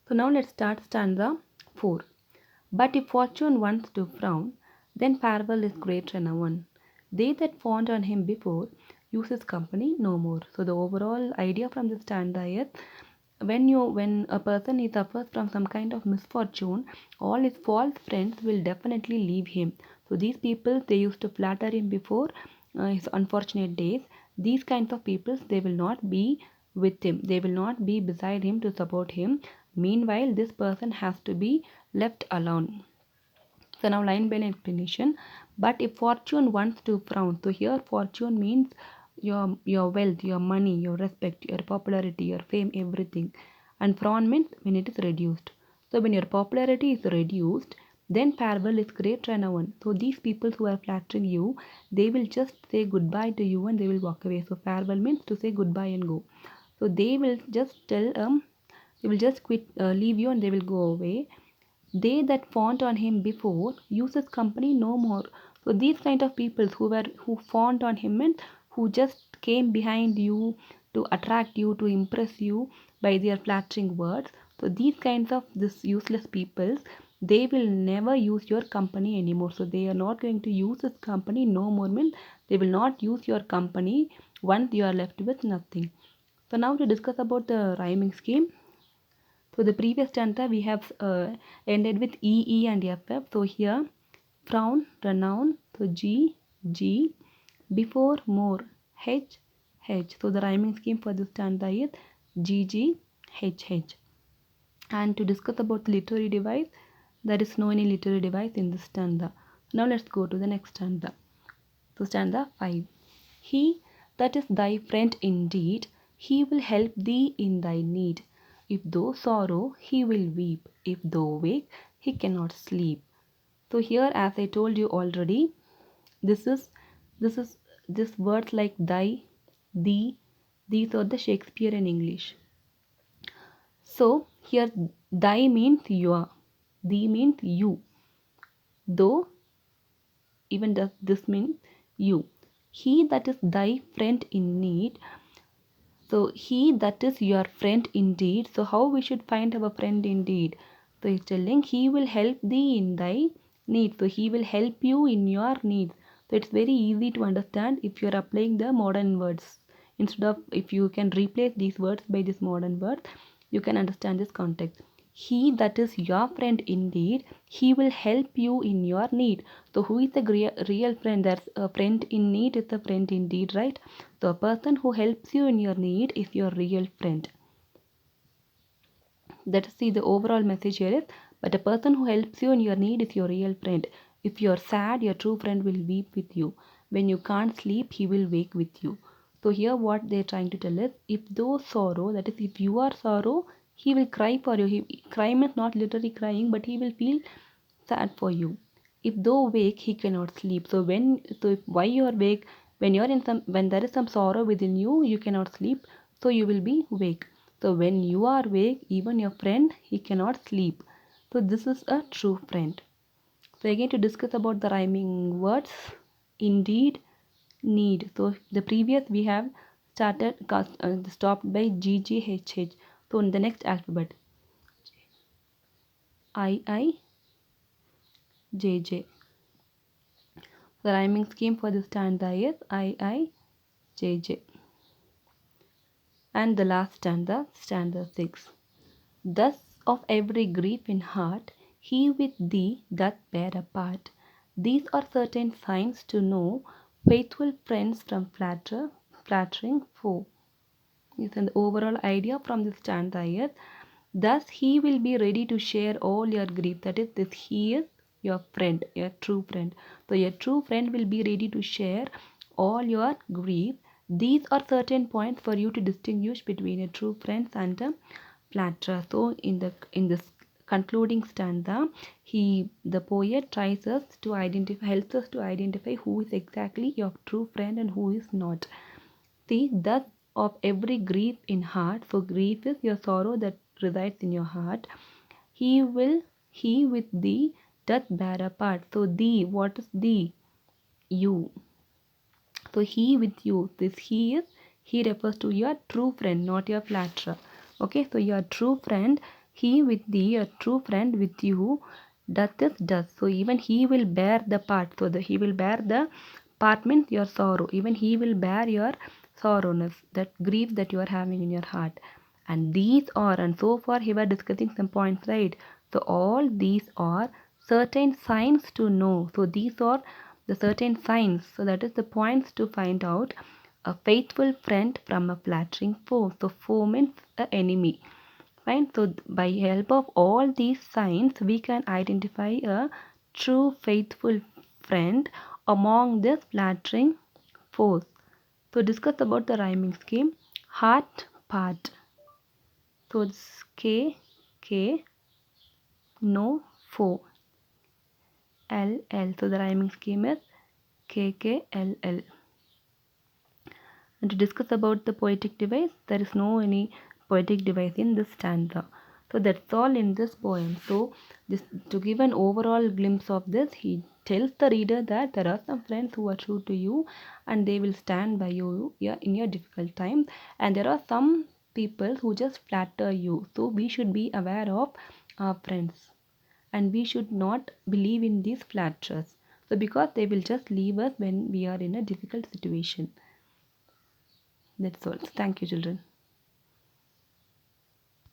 So now let's start stanza 4. But if fortune wants to frown, then farewell is great renown. They that fawned on him before use his company no more. So the overall idea from this stanza is when a person is suffers from some kind of misfortune, all his false friends will definitely leave him. So these people they used to flatter him before his unfortunate days. These kinds of people they will not be with him. They will not be beside him to support him. Meanwhile, this person has to be left alone. So now line by line explanation. But if fortune wants to frown, so here fortune means your wealth, your money, your respect, your popularity, your fame, everything. And frown means when it is reduced. So when your popularity is reduced, then farewell is great renown. So these people who are flattering you, they will just say goodbye to you and they will walk away. So farewell means to say goodbye and go. So they will just tell they will just quit leave you and they will go away. They that fawned on him before use his company no more. So these kind of people who fawned on him and who just came behind you to attract you, to impress you by their flattering words. So these kinds of this useless people, they will never use your company anymore. So they are not going to use this company no more means they will not use your company once you are left with nothing. So now to discuss about the rhyming scheme. So the previous stanza we have ended with E, E and F, F. So here frown, renown, so G, G, before, more, H, H. So the rhyming scheme for this stanza is G, G, H, H. And to discuss about the literary device, there is no any literary device in this stanza. Now let's go to the next stanza. So stanza 5. He that is thy friend indeed, he will help thee in thy need. If thou sorrow, he will weep. If thou wake, he cannot sleep. So here, as I told you already, this is this is this words like thy, thee, these are the Shakespearean English. So here thy means your, thee means you, though even does this mean you. He that is thy friend in need, so he that is your friend indeed. So how we should find our friend indeed? So he's telling he will help thee in thy need. So he will help you in your need. So it's very easy to understand if you're applying the modern words. Instead of if you can replace these words by this modern word, you can understand this context. He that is your friend indeed, he will help you in your need. So who is the real friend? That's a friend in need is a friend indeed, right? So a person who helps you in your need is your real friend. Let us see the overall message here is, but a person who helps you in your need is your real friend. If you are sad, your true friend will weep with you. When you can't sleep, he will wake with you. So here what they are trying to tell is, if those sorrow, that is if you are sorrow, he will cry for you. Cry means not literally crying, but he will feel sad for you. If though wake, he cannot sleep. So if why you are wake, when there is some sorrow within you, you cannot sleep, so you will be wake. So when you are wake, even your friend, he cannot sleep. So this is a true friend. So again to discuss about the rhyming words, indeed, need. So the previous we have stopped by G G H H. So in the next alphabet, I J J. The rhyming scheme for this stanza is I J J. And the last stanza, stanza 6. Thus of every grief in heart, he with thee doth bear a part. These are certain signs to know faithful friends from flattering foe. Yes, and the overall idea from this stanza is, thus he will be ready to share all your grief. That is, this he is your friend, your true friend. So your true friend will be ready to share all your grief. These are certain points for you to distinguish between a true friend and a flatterer. So in this concluding stanza, the poet tries us to identify, helps us to identify who is exactly your true friend and who is not. See, thus of every grief in heart, so grief is your sorrow that resides in your heart. He with thee doth bear a part. So thee, what is thee? You. So he with you, this he refers to your true friend, not your flatterer. Okay, so your true friend, He with thee, a true friend with you, doth this does. So even he will bear the part. So he will bear the part means your sorrow. Even he will bear your sorrowness, that grief that you are having in your heart. And these are, and so far he was discussing some points, right? So all these are certain signs to know. So these are the certain signs. So that is the points to find out a faithful friend from a flattering foe. So foe means a enemy. Fine. So by help of all these signs, we can identify a true faithful friend among this flattering foes. So discuss about the rhyming scheme. Heart part. So it's K K no foe L L. So the rhyming scheme is K K L L. And to discuss about the poetic device, there is no any poetic device in this stanza. So that's all in this poem. So this, to give an overall glimpse of this, he tells the reader that there are some friends who are true to you and they will stand by you in your difficult times, and there are some people who just flatter you. So we should be aware of our friends and we should not believe in these flatterers. So because they will just leave us when we are in a difficult situation. That's all. Thank you, children.